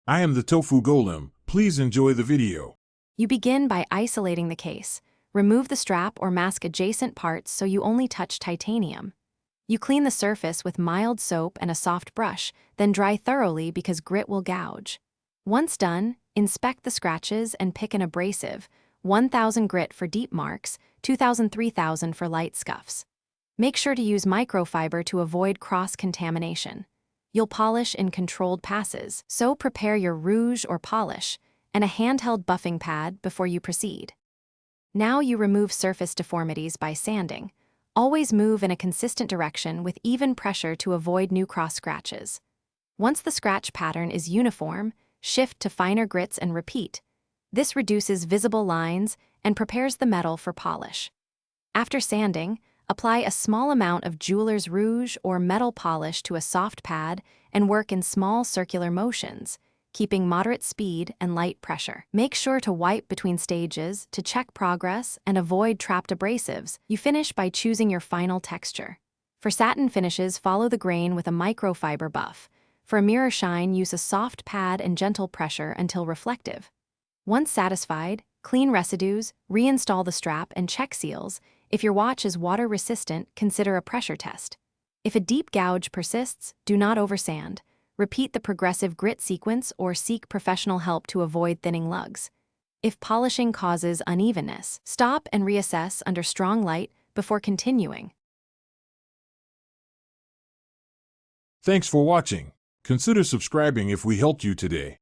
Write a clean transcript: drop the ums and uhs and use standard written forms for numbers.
I am the tofu golem. Please enjoy the video. You begin by isolating the case. Remove the strap or mask adjacent parts so you only touch titanium. You clean the surface with mild soap and a soft brush, then dry thoroughly because grit will gouge. Once done, inspect the scratches and pick an abrasive, 1000 grit for deep marks, 2000-3000 for light scuffs. Make sure to use microfiber to avoid cross-contamination. You'll polish in controlled passes, so prepare your rouge or polish, and a handheld buffing pad before you proceed. Now you remove surface deformities by sanding. Always move in a consistent direction with even pressure to avoid new cross scratches. Once the scratch pattern is uniform, shift to finer grits and repeat. This reduces visible lines and prepares the metal for polish. After sanding, apply a small amount of jeweler's rouge or metal polish to a soft pad and work in small circular motions, keeping moderate speed and light pressure. Make sure to wipe between stages to check progress and avoid trapped abrasives. You finish by choosing your final texture. For satin finishes, follow the grain with a microfiber buff. For a mirror shine, use a soft pad and gentle pressure until reflective. Once satisfied, clean residues, reinstall the strap and check seals. If your watch is water resistant, consider a pressure test. If a deep gouge persists, do not oversand. Repeat the progressive grit sequence or seek professional help to avoid thinning lugs. If polishing causes unevenness, stop and reassess under strong light before continuing. Thanks for watching. Consider subscribing if we helped you today.